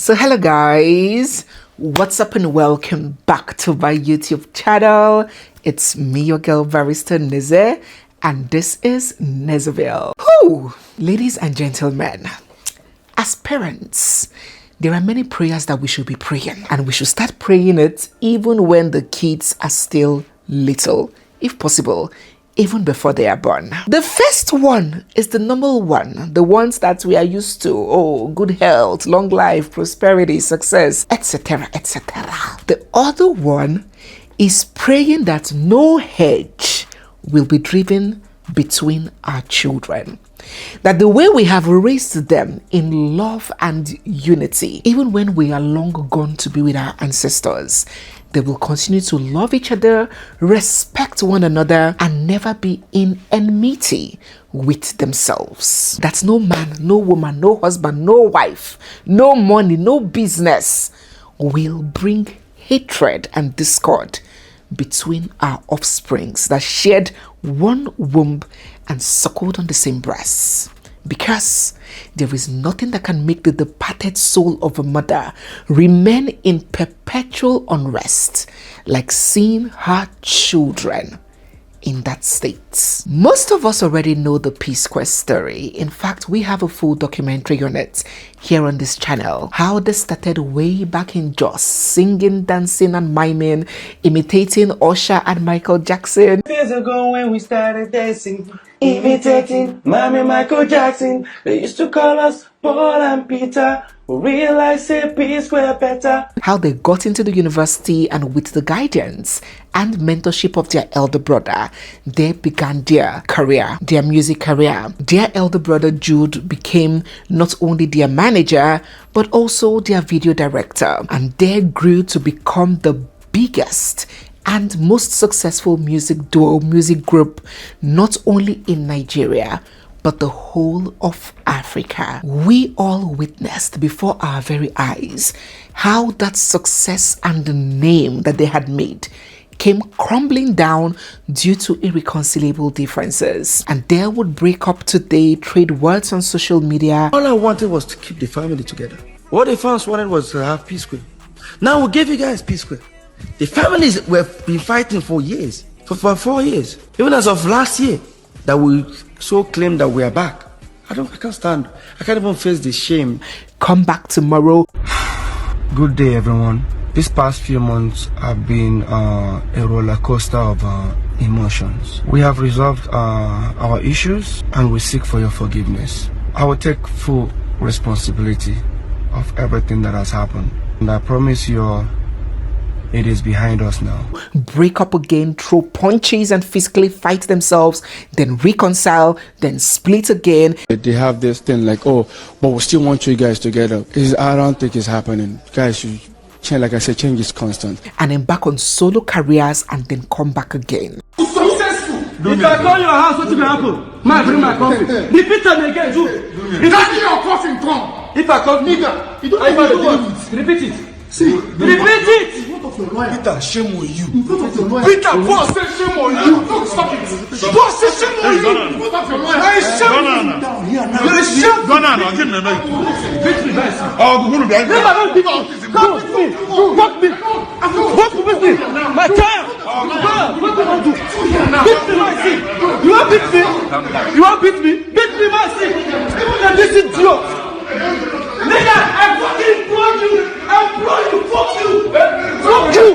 So hello guys, what's up and welcome back to my YouTube channel. It's me, your girl barrister Neze, and this is Nezeville. Ladies and gentlemen, as parents, there are many prayers that we should be praying, and we should start praying it even when the kids are still little, if possible, even before they are born. The first one is the normal one, the ones that we are used to. Oh, good health, long life, prosperity, success, etc., etc. The other one is praying that no hedge will be driven between our children. That the way we have raised them in love and unity, even when we are long gone to be with our ancestors, they will continue to love each other, respect one another, and never be in enmity with themselves. That no man, no woman, no husband, no wife, no money, no business will bring hatred and discord between our offsprings that shared one womb and suckled on the same breast. Because there is nothing that can make the departed soul of a mother remain in perpetual unrest like seeing her children in that state. Most of us already know the P-Square story. In fact, we have a full documentary on it here on this channel. How they started way back in Jos, singing, dancing and miming, imitating Usher and Michael Jackson. Years ago when we started dancing, imitating Mommy Michael Jackson, they used to call us Paul and Peter. We realized P-Square better. How they got into the university, and with the guidance and mentorship of their elder brother, they began their career, their music career. Their elder brother Jude became not only their manager, but also their video director. And they grew to become the biggest and most successful music duo, music group, not only in Nigeria, but the whole of Africa. We all witnessed before our very eyes how that success and the name that they had made came crumbling down due to irreconcilable differences. And they would break up today, trade words on social media. All I wanted was to keep the family together. What the fans wanted was to have P-Square. Now we'll give you guys P-Square. The families were been fighting for years, for 4 years. Even as of last year, that we so claim that we are back. I can't stand. I can't even face the shame. Come back tomorrow. Good day, everyone. These past few months have been a roller coaster of emotions. We have resolved our issues and we seek for your forgiveness. I will take full responsibility of everything that has happened. And I promise you, it is behind us now. Break up again, throw punches and physically fight themselves, then reconcile, then split again. They have this thing like, oh, but we still want you guys together. I don't think it's happening. Guys, you change, like I said, change is constant. And embark on solo careers and then come back again. Successful. If I call your house, what will happen? Man, bring my coffee. Repeat them again, too. That's your coffee, Tom. If I call nigga, you don't repeat it. See, repeat it! Peter, shame on you. Peter, boss said shame on you. Stop it. Boss said shame on you. Put up your mind. I shame on you. Go now, give me a mic. Beat me, guys. Oh, go to the Never don't beat me. Come with me. Fuck me. Walk with me. My child. What do you do? Beat me, my seat. You want beat me? You want beat me? Beat me, my seat. Even this idiot. Nigga, I fucking implode you! I implode you! Fuck you! Fuck you!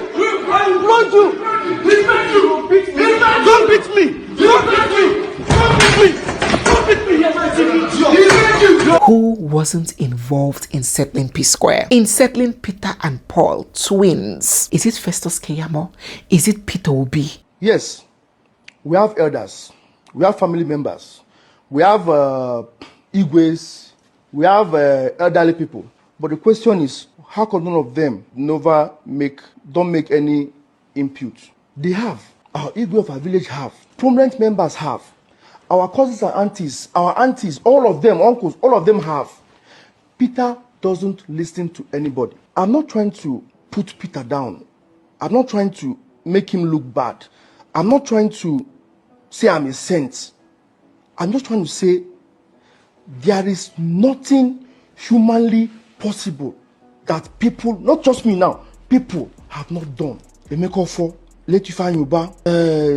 I implode you! Respect you! Don't beat me! Don't beat me! Don't beat me! Don't beat me! Yes, I see you! Who wasn't involved in settling P-Square? In settling Peter and Paul, twins? Is it Festus Keyamo? Is it Peter Obi? Yes, we have elders, we have family members, we have Igwes, we have elderly people. But the question is, how come none of them don't make any input? They have. Our Igwe of our village have. Prominent members have. Our cousins and aunties, our aunties, all of them, uncles, all of them have. Peter doesn't listen to anybody. I'm not trying to put Peter down. I'm not trying to make him look bad. I'm not trying to say I'm a saint. I'm just trying to say there is nothing humanly possible that people, not just me now, people have not done. Emekofo, Letifa Yuba,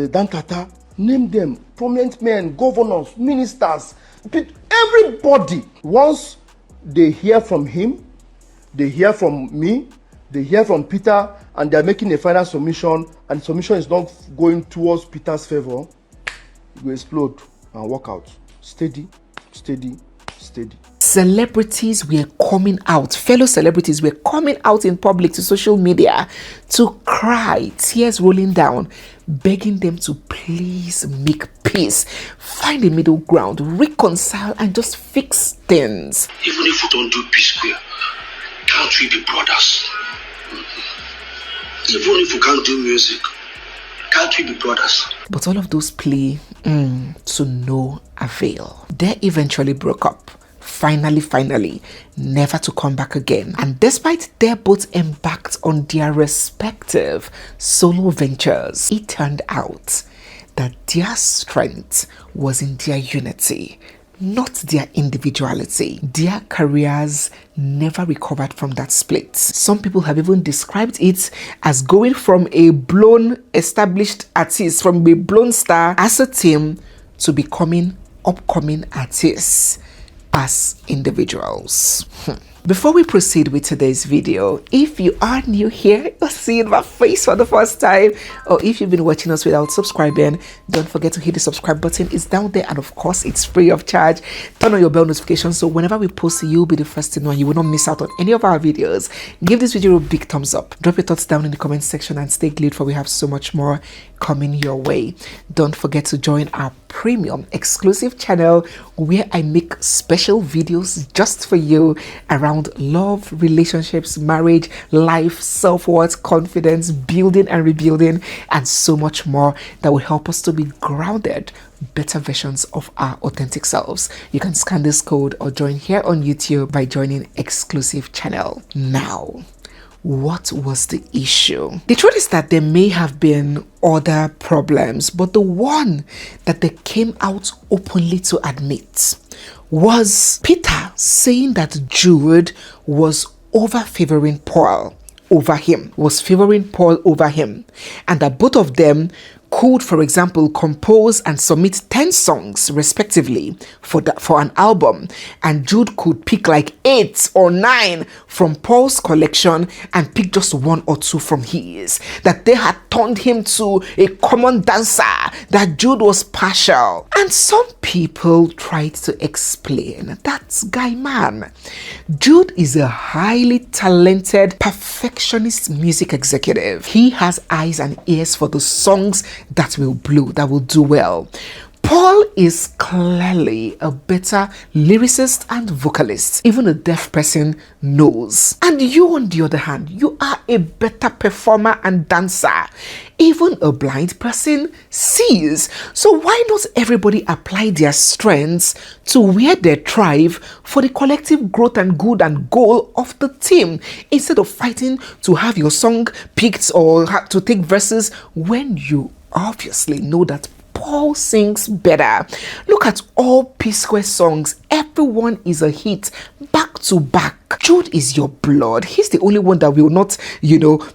Dantata, name them, prominent men, governors, ministers, everybody. Once they hear from him, they hear from me, they hear from Peter, and they're making a final submission, and submission is not going towards Peter's favor, it will explode and walk out. Steady, steady, steady. Celebrities were coming out, fellow celebrities were coming out in public to social media to cry, tears rolling down, begging them to please make peace, find a middle ground, reconcile, and just fix things. Even if we don't do P-Square, can't we be brothers? Even if we can't do music, can't we be brothers? But all of those plea to no avail. They eventually broke up. Finally, never to come back again. And despite they both embarked on their respective solo ventures, it turned out that their strength was in their unity, not their individuality. Their careers never recovered from that split. Some people have even described it as going from a blown established artist, from a blown star as a team, to becoming upcoming artists as individuals. Before we proceed with today's video, if you are new here, you're seeing my face for the first time, or if you've been watching us without subscribing, don't forget to hit the subscribe button. It's down there, and of course it's free of charge. Turn on your bell notifications so whenever we post, you'll be the first to know and you will not miss out on any of our videos. Give this video a big thumbs up. Drop your thoughts down in the comment section and stay glued, for we have so much more coming your way. Don't forget to join our premium exclusive channel where I make special videos just for you around love, relationships, marriage, life, self-worth, confidence, building and rebuilding, and so much more that will help us to be grounded, better versions of our authentic selves. You can scan this code or join here on YouTube by joining exclusive channel. Now, what was the issue? The truth is that there may have been other problems, but the one that they came out openly to admit was Peter saying that Jude was favoring Paul over him, and that both of them could, for example, compose and submit 10 songs respectively for an album, and Jude could pick like 8 or 9 from Paul's collection and pick just 1 or 2 from his. That they had turned him to a common dancer, that Jude was partial. And some people tried to explain that, guy man, Jude is a highly talented perfectionist music executive. He has eyes and ears for the songs that will blow, that will do well. Paul is clearly a better lyricist and vocalist. Even a deaf person knows. And you, on the other hand, you are a better performer and dancer. Even a blind person sees. So why not everybody apply their strengths to where they thrive for the collective growth and good and goal of the team, instead of fighting to have your song picked or to take verses when you obviously know that Paul sings better. Look at all P-Square songs. Everyone is a hit back to back. Jude is your blood. He's the only one that will not,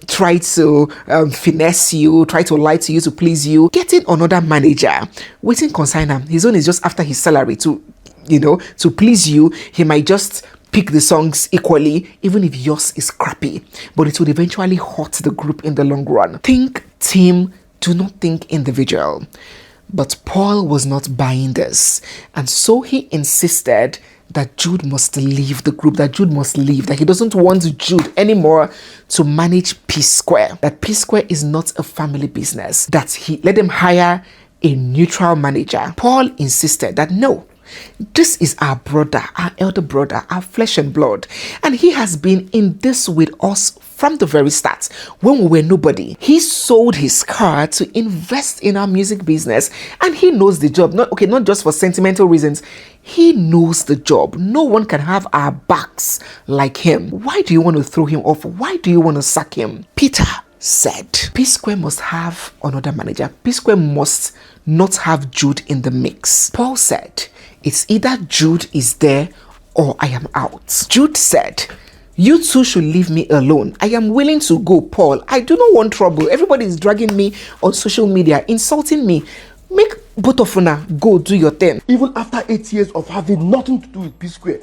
try to finesse you, try to lie to you to please you. Getting another manager, waiting consign him. His own is just after his salary to please you. He might just pick the songs equally, even if yours is crappy, but it would eventually hurt the group in the long run. Think team, do not think individual. But Paul was not buying this, and so he insisted that Jude must leave the group, that Jude must leave, that he doesn't want Jude anymore to manage P-Square, that P-Square is not a family business, that he let him hire a neutral manager. Paul insisted that no, this is our brother, our elder brother, our flesh and blood, and he has been in this with us from the very start, when we were nobody. He sold his car to invest in our music business, and he knows the job. Not just for sentimental reasons. He knows the job. No one can have our backs like him. Why do you want to throw him off? Why do you want to sack him? Peter said P-Square must have another manager. P-Square must not have Jude in the mix. Paul said it's either Jude is there or I am out. Jude said You two should leave me alone. I am willing to go, Paul. I do not want trouble. Everybody is dragging me on social media, insulting me. Make both of you go do your thing. Even after 8 years of having nothing to do with P-Square.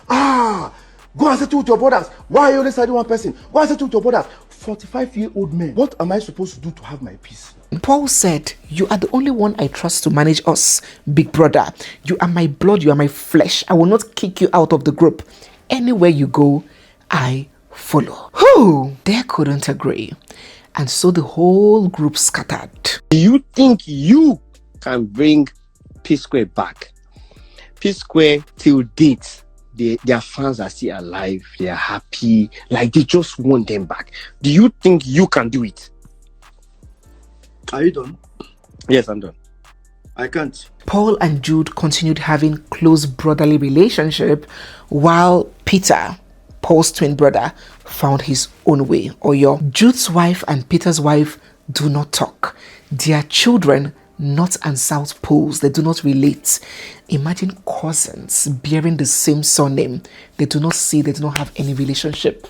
Go and settle with your brothers. Why are you only siding one person? Go and settle with your brothers. 45-year-old men. What am I supposed to do to have my peace? Paul said, you are the only one I trust to manage us, big brother. You are my blood, you are my flesh. I will not kick you out of the group. Anywhere you go, I follow. Who? They couldn't agree. And so the whole group scattered. Do you think you can bring P-Square back? P-Square till date, their fans are still alive. They are happy. Like they just want them back. Do you think you can do it? Are you done? Yes, I'm done. I can't. Paul and Jude continued having close brotherly relationship while Peter, Paul's twin brother, found his own way. Jude's wife and Peter's wife do not talk. Their children, North and South Poles, they do not relate. Imagine cousins bearing the same surname. They do not have any relationship.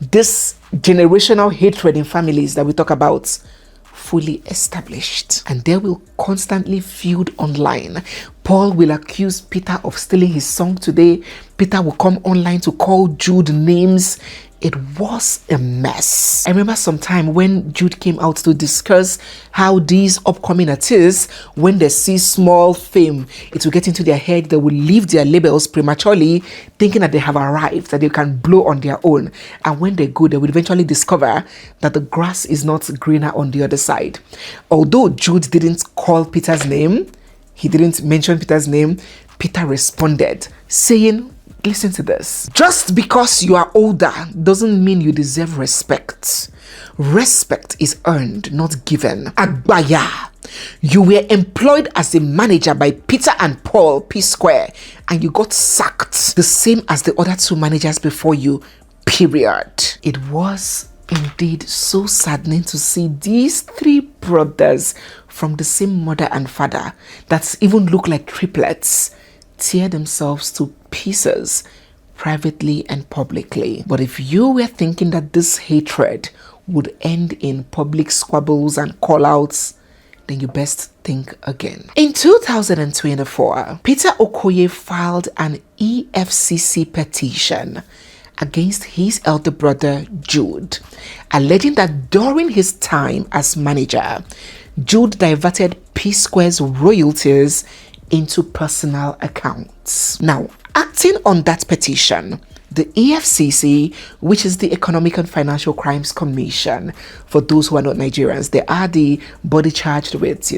This generational hatred in families that we talk about, fully established, and they will constantly feud online. Paul will accuse Peter of stealing his song today. Peter will come online to call Jude names. It was a mess. I remember sometime when Jude came out to discuss how these upcoming artists, when they see small fame, it will get into their head. They will leave their labels prematurely, thinking that they have arrived, that they can blow on their own. And when they go, they will eventually discover that the grass is not greener on the other side. Although Jude didn't call Peter's name, he didn't mention Peter's name, Peter responded saying, listen to this. Just because you are older doesn't mean you deserve respect. Respect is earned, not given. Agbaya, you were employed as a manager by Peter and Paul, P-Square, and you got sacked, the same as the other two managers before you, period. It was indeed so saddening to see these three brothers from the same mother and father that even look like triplets tear themselves to pieces privately and publicly. But if you were thinking that this hatred would end in public squabbles and call-outs, then you best think again. In 2024, Peter Okoye filed an EFCC petition against his elder brother Jude, alleging that during his time as manager, Jude diverted P-Square's royalties into personal accounts. Now, acting on that petition, the EFCC, which is the Economic and Financial Crimes Commission, for those who are not Nigerians, they are the body charged with,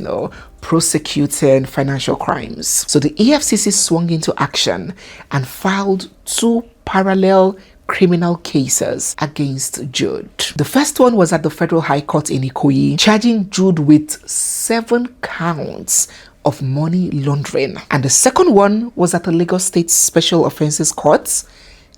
prosecuting financial crimes. So the EFCC swung into action and filed two parallel criminal cases against Jude. The first one was at the Federal High Court in Ikoyi, charging Jude with 7 counts of money laundering. And the second one was at the Lagos State Special Offences Court,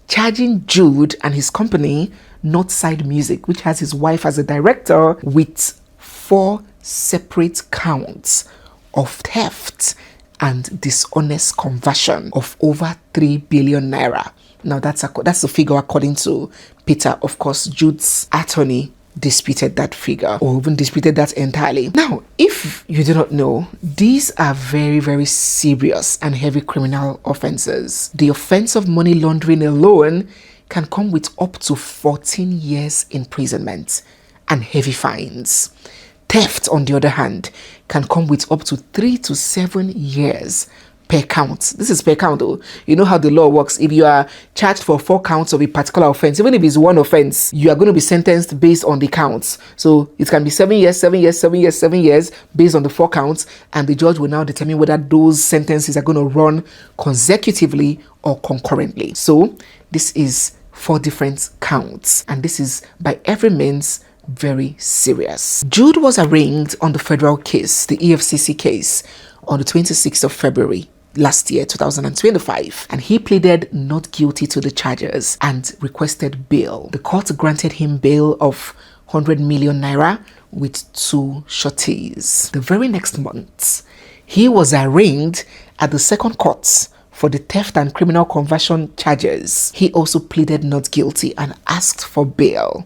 charging Jude and his company, Northside Music, which has his wife as a director, with 4 separate counts of theft and dishonest conversion of over 3 billion naira. Now that's the figure according to Peter. Of course, Jude's attorney disputed that figure, or even disputed that entirely. Now, if you do not know, these are very, very serious and heavy criminal offenses. The offense of money laundering alone can come with up to 14 years imprisonment and heavy fines. Theft, on the other hand, can come with up to 3 to 7 years per count. This is per count though. You know how the law works. If you are charged for 4 counts of a particular offense, even if it's one offense, you are going to be sentenced based on the counts. So it can be 7 years, 7 years, 7 years, 7 years based on the 4 counts, and the judge will now determine whether those sentences are going to run consecutively or concurrently. So this is 4 different counts, and this is by every means very serious. Jude was arraigned on the federal case, the EFCC case, on the 26th of February last year, 2025, and he pleaded not guilty to the charges and requested bail. The court granted him bail of 100 million naira with 2 sureties. The very next month, he was arraigned at the second court for the theft and criminal conversion charges. He also pleaded not guilty and asked for bail.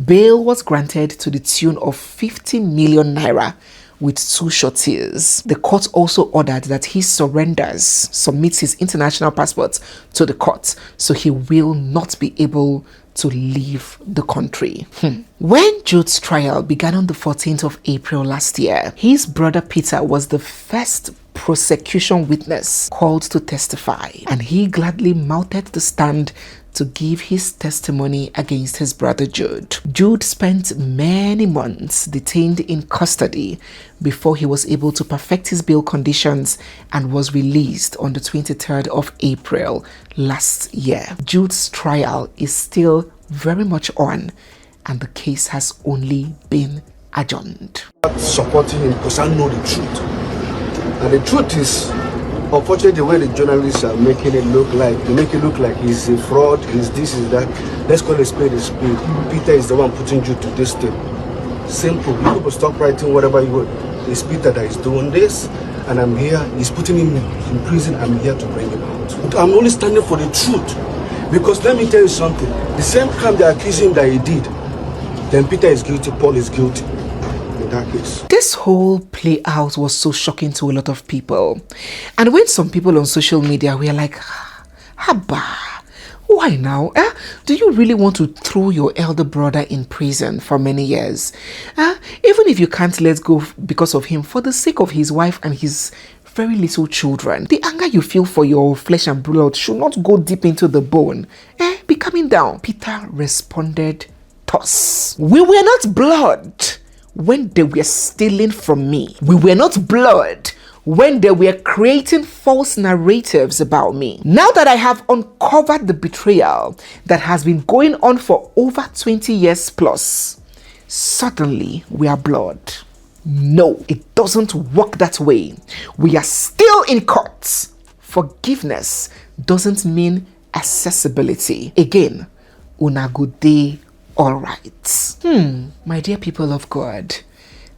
Bail was granted to the tune of 50 million naira with 2 sureties. The court also ordered that he submits his international passport to the court, so he will not be able to leave the country. When Jude's trial began on the 14th of April last year, his brother Peter was the first prosecution witness called to testify, and he gladly mounted the stand to give his testimony against his brother Jude. Jude spent many months detained in custody before he was able to perfect his bail conditions and was released on the 23rd of April last year. Jude's trial is still very much on, and the case has only been adjourned. Supporting him because I know the truth. And the truth is, unfortunately, the way the journalists are making it look like, they make it look like he's a fraud, he's this, is that. Let's call it a spade a spade. Peter is the one putting you to this thing. Simple. You people stop writing whatever you want. It's Peter that is doing this, and I'm here. He's putting him in prison. I'm here to bring him out. I'm only standing for the truth. Because let me tell you something. The same crime they accuse him that he did, then Peter is guilty, Paul is guilty. This whole play out was so shocking to a lot of people. And when some people on social media were like, Haba, why now? Do you really want to throw your elder brother in prison for many years? Even if you can't let go because of him, for the sake of his wife and his very little children, the anger you feel for your flesh and blood should not go deep into the bone. Be coming down. Peter responded thus: we were not blood when they were stealing from me. We were not blood when they were creating false narratives about me. Now that I have uncovered the betrayal that has been going on for over 20 years plus, suddenly we are blood. No, it doesn't work that way. We are still in court. Forgiveness doesn't mean accessibility. Again, una good day. All right. My dear people of God,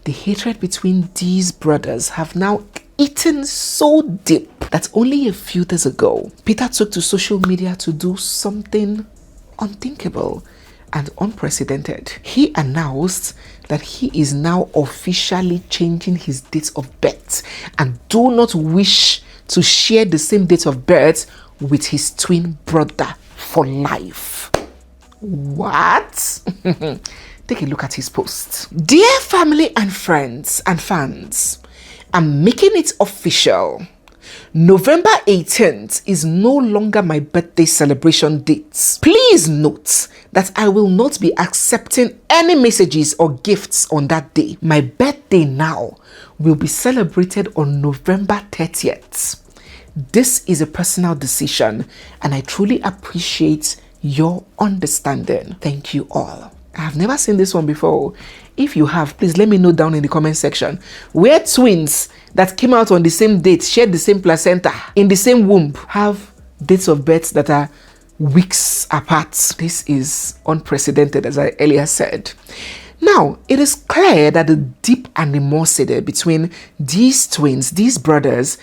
the hatred between these brothers have now eaten so deep that only a few days ago, Peter took to social media to do something unthinkable and unprecedented. He announced that he is now officially changing his date of birth and do not wish to share the same date of birth with his twin brother for life. What? Take a look at his post. Dear family and friends and fans, I'm making it official. November 18th is no longer my birthday celebration date. Please note that I will not be accepting any messages or gifts on that day. My birthday now will be celebrated on November 30th. This is a personal decision, and I truly appreciate your understanding. Thank you all. I have never seen this one before. If you have, please let me know down in the comment section. Where twins that came out on the same date, shared the same placenta, in the same womb, have dates of birth that are weeks apart. This is unprecedented, as I earlier said. Now, it is clear that the deep animosity between these twins, these brothers,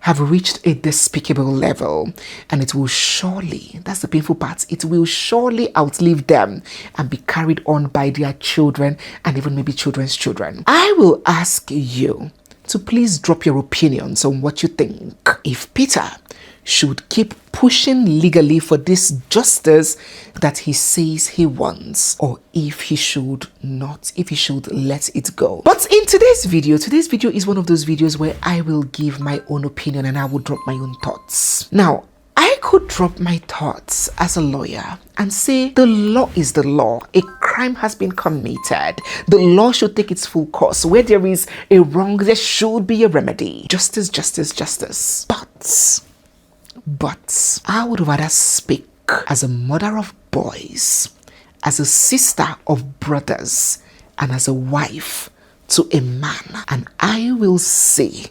have reached a despicable level, and it will surely, that's the painful part, it will surely outlive them and be carried on by their children and even maybe children's children. I will ask you to please drop your opinions on what you think. If Peter should keep pushing legally for this justice that he says he wants, or if he should not, if he should let it go. But in today's video is one of those videos where I will give my own opinion and I will drop my own thoughts. Now, I could drop my thoughts as a lawyer and say the law is the law. A crime has been committed. The law should take its full course. Where there is a wrong, there should be a remedy. Justice, justice, justice. But I would rather speak as a mother of boys, as a sister of brothers, and as a wife to a man. And I will say,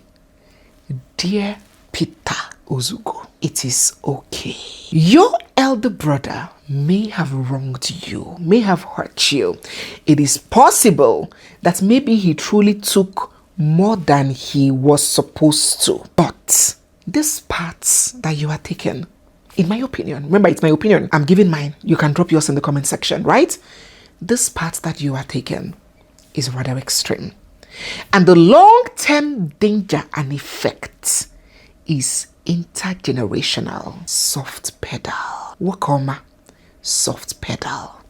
dear Peter Ozugo, it is okay. Your elder brother may have wronged you, may have hurt you. It is possible that maybe he truly took more than he was supposed to. But These paths that you are taking, in my opinion, remember it's my opinion, I'm giving mine, you can drop yours in the comment section, right? This path that you are taking is rather extreme. And the long-term danger and effect is intergenerational. Soft pedal. Wakoma. Soft pedal.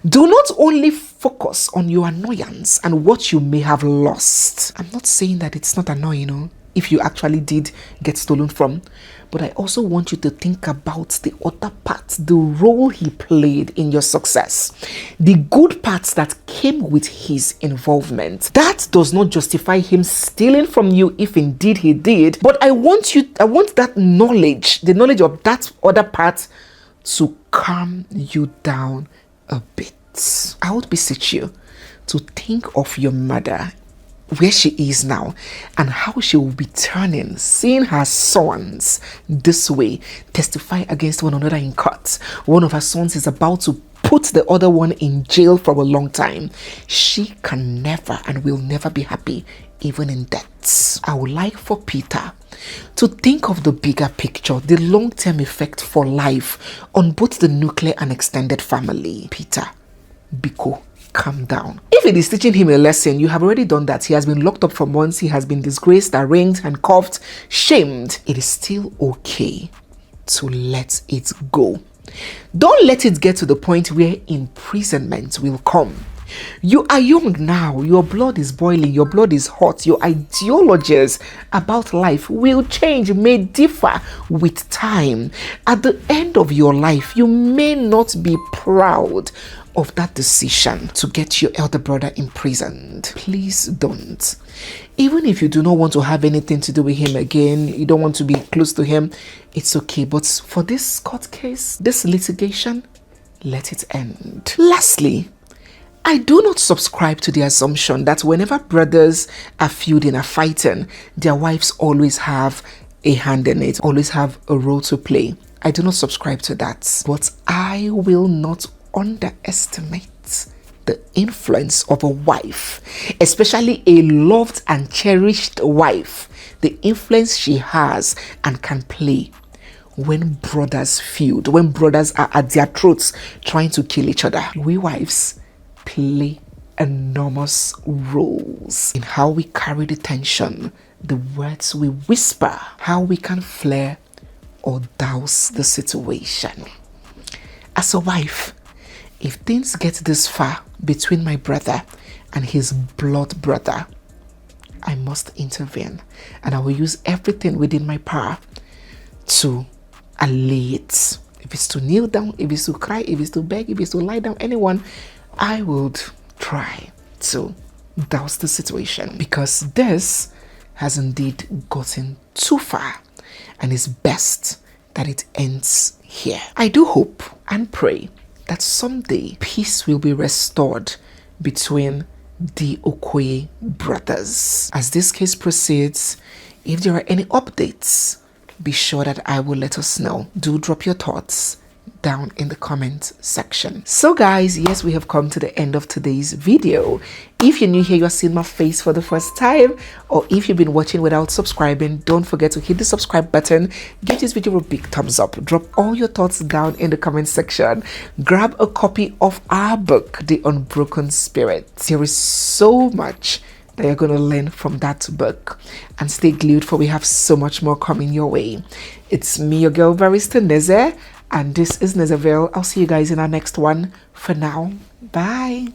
Do not only focus on your annoyance and what you may have lost. I'm not saying that it's not annoying, if you actually did get stolen from, but I also want you to think about the other parts, the role he played in your success, the good parts that came with his involvement. That does not justify him stealing from you if indeed he did, but I want that knowledge, the knowledge of that other part, to calm you down a bit. I would beseech you to think of your mother, where she is now, and how she will be turning, seeing her sons this way testify against one another in court. One of her sons is about to put the other one in jail for a long time. She can never and will never be happy, even in death. I would like for Peter to think of the bigger picture, the long-term effect for life on both the nuclear and extended family. Peter, Biko, calm down. If it is teaching him a lesson, you have already done that. He has been locked up for months. He has been disgraced, arraigned, handcuffed, shamed. It is still okay to let it go. Don't let it get to the point where imprisonment will come. You are young now. Your blood is boiling. Your blood is hot. Your ideologies about life will change, may differ with time. At the end of your life, you may not be proud of that decision to get your elder brother imprisoned. Please don't. Even if you do not want to have anything to do with him again, you don't want to be close to him, it's okay. But for this court case, this litigation, let it end. Lastly, I do not subscribe to the assumption that whenever brothers are feuding or fighting, their wives always have a hand in it, always have a role to play. I do not subscribe to that. But I will not underestimate the influence of a wife, especially a loved and cherished wife, the influence she has and can play when brothers feud, when brothers are at their throats trying to kill each other. We wives play enormous roles in how we carry the tension, the words we whisper, how we can flare or douse the situation. As a wife, if things get this far between my brother and his blood brother, I must intervene, and I will use everything within my power to allay it. If it's to kneel down, if it's to cry, if it's to beg, if it's to lie down, anyone, I would try to douse the situation, because this has indeed gotten too far, and it's best that it ends here. I do hope and pray that someday peace will be restored between the Okoye brothers. As this case proceeds, if there are any updates, be sure that I will let us know. Do drop your thoughts down in the comment section. So guys, yes, we have come to the end of today's video. If you're new here, you're seeing my face for the first time, or if you've been watching without subscribing, don't forget to hit the subscribe button, give this video a big thumbs up, drop all your thoughts down in the comment section, grab a copy of our book, The Unbroken Spirit. There is so much that you're going to learn from that book, and stay glued, for we have so much more coming your way. It's me, your girl Barrister Neze, and this is Nezeville. I'll see you guys in our next one. For now, bye.